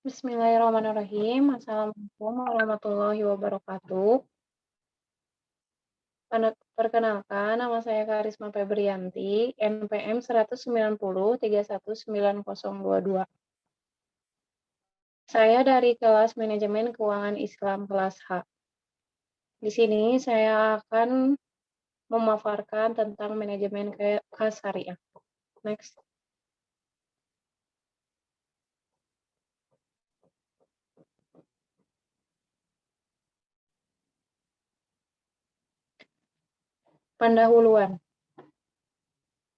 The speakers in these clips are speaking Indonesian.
Bismillahirrahmanirrahim. Assalamualaikum warahmatullahi wabarakatuh. Perkenalkan, nama saya Karisma Febrianti, NPM 190 3190022. Saya dari kelas Manajemen Keuangan Islam kelas H. Di sini saya akan memaparkan tentang manajemen kas syariah. Next. Pendahuluan.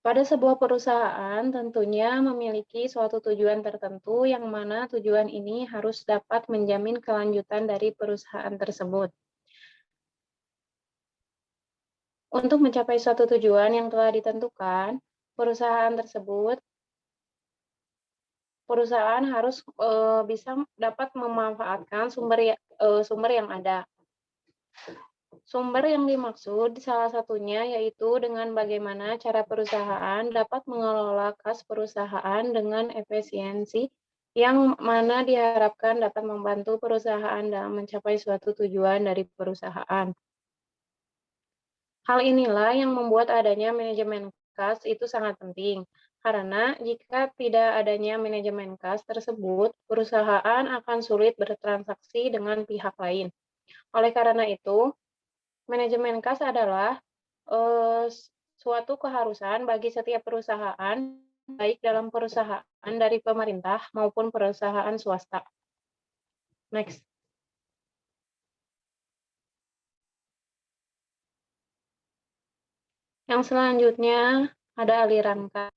Pada sebuah perusahaan tentunya memiliki suatu tujuan tertentu yang mana tujuan ini harus dapat menjamin kelanjutan dari perusahaan tersebut. Untuk mencapai suatu tujuan yang telah ditentukan, perusahaan harus bisa dapat memanfaatkan sumber yang ada. Sumber yang dimaksud salah satunya yaitu dengan bagaimana cara perusahaan dapat mengelola kas perusahaan dengan efisiensi yang mana diharapkan dapat membantu perusahaan dalam mencapai suatu tujuan dari perusahaan. Hal inilah yang membuat adanya manajemen kas itu sangat penting, karena jika tidak adanya manajemen kas tersebut, perusahaan akan sulit bertransaksi dengan pihak lain. Oleh karena itu, manajemen kas adalah suatu keharusan bagi setiap perusahaan, baik dalam perusahaan dari pemerintah maupun perusahaan swasta. Next. Yang selanjutnya ada aliran kas.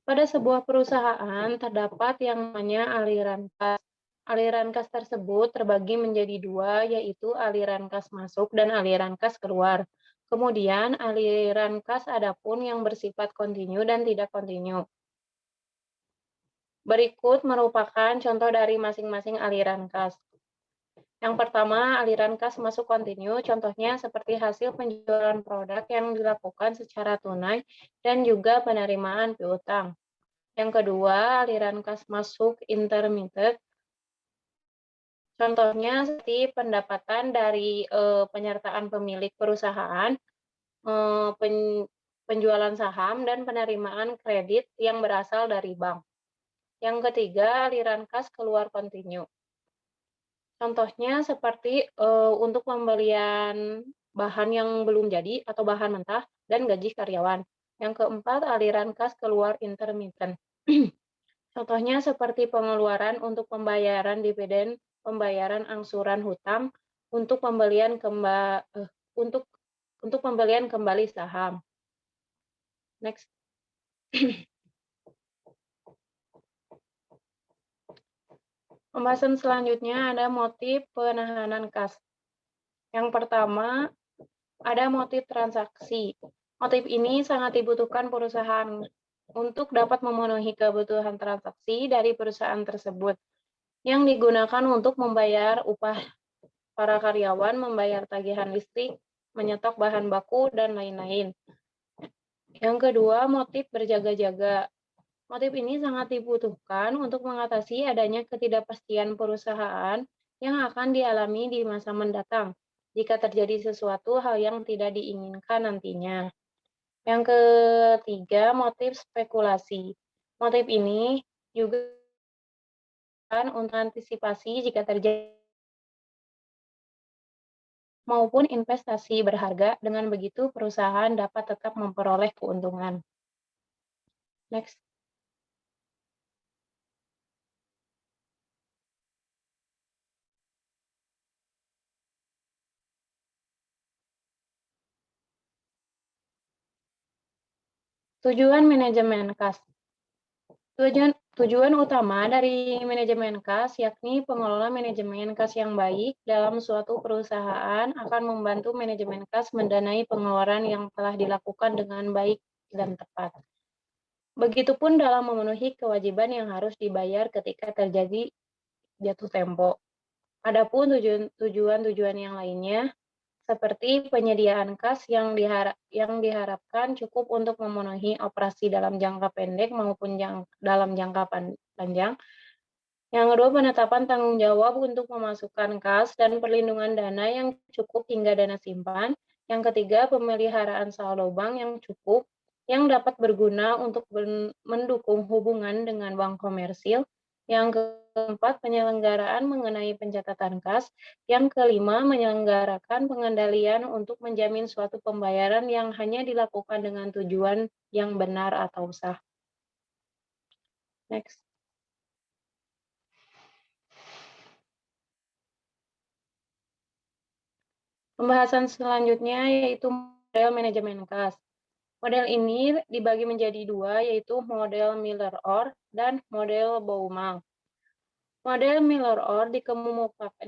Pada sebuah perusahaan terdapat yang namanya aliran kas. Aliran kas tersebut terbagi menjadi dua, yaitu aliran kas masuk dan aliran kas keluar. Kemudian aliran kas adapun yang bersifat kontinu dan tidak kontinu. Berikut merupakan contoh dari masing-masing aliran kas. Yang pertama, aliran kas masuk kontinu, contohnya seperti hasil penjualan produk yang dilakukan secara tunai dan juga penerimaan piutang. Yang kedua, aliran kas masuk intermittent, contohnya seperti pendapatan dari penyertaan pemilik perusahaan, penjualan saham, dan penerimaan kredit yang berasal dari bank. Yang ketiga, aliran kas keluar kontinu. Contohnya seperti untuk pembelian bahan yang belum jadi atau bahan mentah dan gaji karyawan. Yang keempat, aliran kas keluar intermittent. Contohnya seperti pengeluaran untuk pembayaran dividen, pembayaran angsuran hutang, untuk pembelian kembali saham. Next. Pembahasan selanjutnya ada motif penahanan kas. Yang pertama, ada motif transaksi. Motif ini sangat dibutuhkan perusahaan untuk dapat memenuhi kebutuhan transaksi dari perusahaan tersebut, yang digunakan untuk membayar upah para karyawan, membayar tagihan listrik, menyetok bahan baku, dan lain-lain. Yang kedua, motif berjaga-jaga. Motif ini sangat dibutuhkan untuk mengatasi adanya ketidakpastian perusahaan yang akan dialami di masa mendatang jika terjadi sesuatu hal yang tidak diinginkan nantinya. Yang ketiga, motif spekulasi. Motif ini juga untuk antisipasi jika terjadi maupun investasi berharga, dengan begitu perusahaan dapat tetap memperoleh keuntungan. Next. Tujuan manajemen kas. Tujuan utama dari manajemen kas yakni pengelola manajemen kas yang baik dalam suatu perusahaan akan membantu manajemen kas mendanai pengeluaran yang telah dilakukan dengan baik dan tepat. Begitupun dalam memenuhi kewajiban yang harus dibayar ketika terjadi jatuh tempo. Adapun tujuan-tujuan yang lainnya seperti penyediaan kas yang diharapkan cukup untuk memenuhi operasi dalam jangka pendek maupun dalam jangka panjang, Yang kedua, penetapan tanggung jawab untuk memasukkan kas dan perlindungan dana yang cukup hingga dana simpan. Yang ketiga, pemeliharaan saldo bank yang cukup yang dapat berguna untuk mendukung hubungan dengan bank komersil. Yang keempat, penyelenggaraan mengenai pencatatan kas. Yang kelima, menyelenggarakan pengendalian untuk menjamin suatu pembayaran yang hanya dilakukan dengan tujuan yang benar atau sah. Next. Pembahasan selanjutnya yaitu model manajemen kas. Model ini dibagi menjadi dua, yaitu model Miller-Orr dan model Baumol. Model Miller-Orr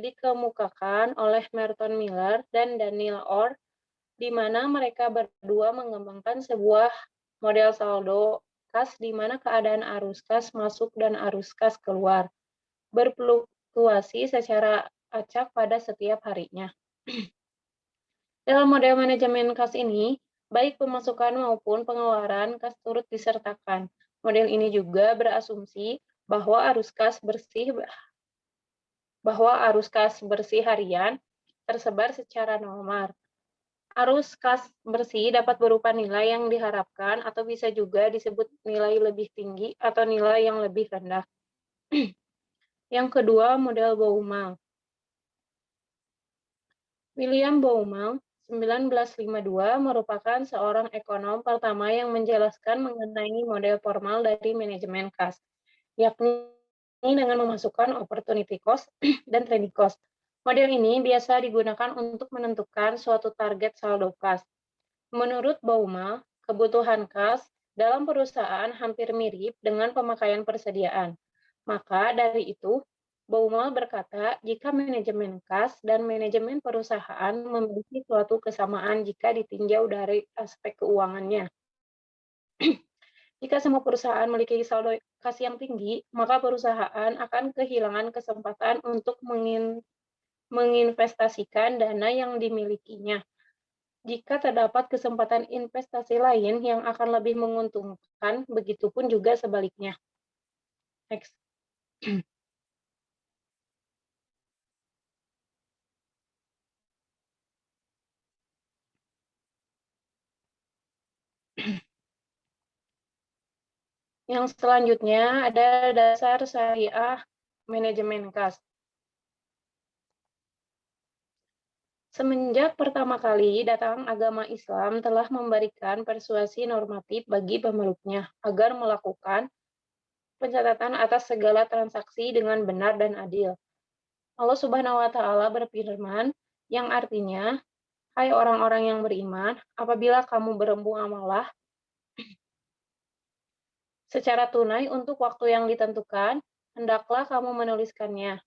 dikemukakan oleh Merton Miller dan Daniel Orr, di mana mereka berdua mengembangkan sebuah model saldo kas di mana keadaan arus kas masuk dan arus kas keluar berfluktuasi secara acak pada setiap harinya. Dalam model manajemen kas ini, baik pemasukan maupun pengeluaran kas turut disertakan. Model ini juga berasumsi bahwa arus kas bersih harian tersebar secara normal. Arus kas bersih dapat berupa nilai yang diharapkan atau bisa juga disebut nilai lebih tinggi atau nilai yang lebih rendah. Yang kedua, model Baumol. William Baumol 1952 merupakan seorang ekonom pertama yang menjelaskan mengenai model formal dari manajemen kas, yakni dengan memasukkan opportunity cost dan training cost. Model ini biasa digunakan untuk menentukan suatu target saldo kas. Menurut Baumol, kebutuhan kas dalam perusahaan hampir mirip dengan pemakaian persediaan. Maka dari itu, Baumol berkata, jika manajemen kas dan manajemen perusahaan memiliki suatu kesamaan jika ditinjau dari aspek keuangannya. Jika semua perusahaan memiliki saldo kas yang tinggi, maka perusahaan akan kehilangan kesempatan untuk menginvestasikan dana yang dimilikinya. Jika terdapat kesempatan investasi lain yang akan lebih menguntungkan, begitupun juga sebaliknya. Next. Yang selanjutnya ada dasar syariah manajemen kas. Semenjak pertama kali datang agama Islam telah memberikan persuasi normatif bagi pemeluknya agar melakukan pencatatan atas segala transaksi dengan benar dan adil. Allah Subhanahu wa taala berfirman yang artinya, hai orang-orang yang beriman, apabila kamu berembung amalah secara tunai untuk waktu yang ditentukan, hendaklah kamu menuliskannya.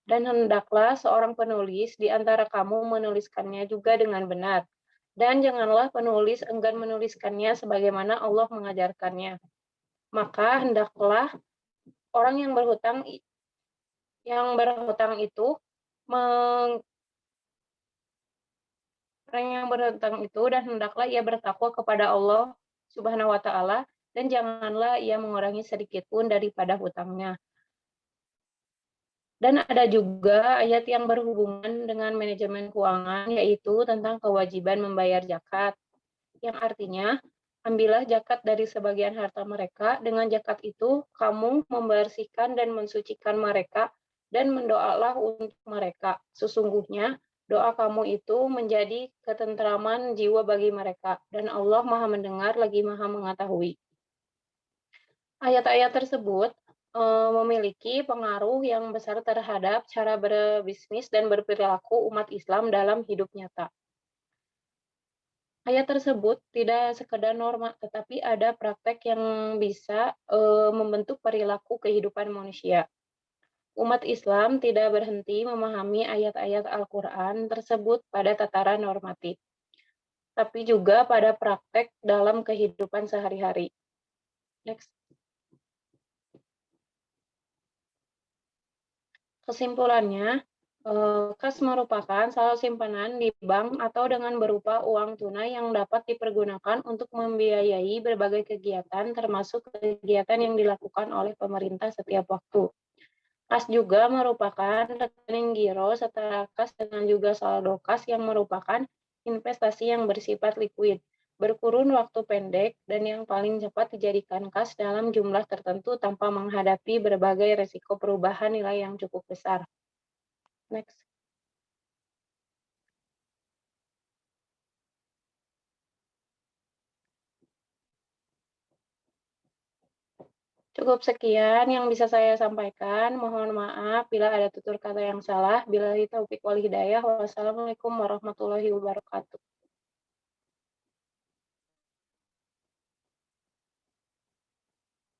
Dan hendaklah seorang penulis di antara kamu menuliskannya juga dengan benar. Dan janganlah penulis enggan menuliskannya sebagaimana Allah mengajarkannya. Maka hendaklah orang yang berhutang itu dan hendaklah ia bertakwa kepada Allah Subhanahu wa taala dan janganlah ia mengurangi sedikit pun daripada hutangnya. Dan ada juga ayat yang berhubungan dengan manajemen keuangan, yaitu tentang kewajiban membayar zakat, yang artinya, ambillah zakat dari sebagian harta mereka, dengan zakat itu kamu membersihkan dan mensucikan mereka, dan mendoalah untuk mereka. Sesungguhnya, doa kamu itu menjadi ketentraman jiwa bagi mereka, dan Allah Maha Mendengar lagi Maha Mengetahui. Ayat-ayat tersebut memiliki pengaruh yang besar terhadap cara berbisnis dan berperilaku umat Islam dalam hidup nyata. Ayat tersebut tidak sekedar norma, tetapi ada praktek yang bisa membentuk perilaku kehidupan manusia. Umat Islam tidak berhenti memahami ayat-ayat Al-Quran tersebut pada tataran normatif, tapi juga pada praktek dalam kehidupan sehari-hari. Next. Kesimpulannya, kas merupakan saldo simpanan di bank atau dengan berupa uang tunai yang dapat dipergunakan untuk membiayai berbagai kegiatan, termasuk kegiatan yang dilakukan oleh pemerintah setiap waktu. Kas juga merupakan rekening giro setara kas dengan juga saldo kas yang merupakan investasi yang bersifat likuid, berkurun waktu pendek, dan yang paling cepat dijadikan kas dalam jumlah tertentu tanpa menghadapi berbagai resiko perubahan nilai yang cukup besar. Next. Cukup sekian yang bisa saya sampaikan. Mohon maaf bila ada tutur kata yang salah. Billahi taufiq wal hidayah. Wassalamualaikum warahmatullahi wabarakatuh.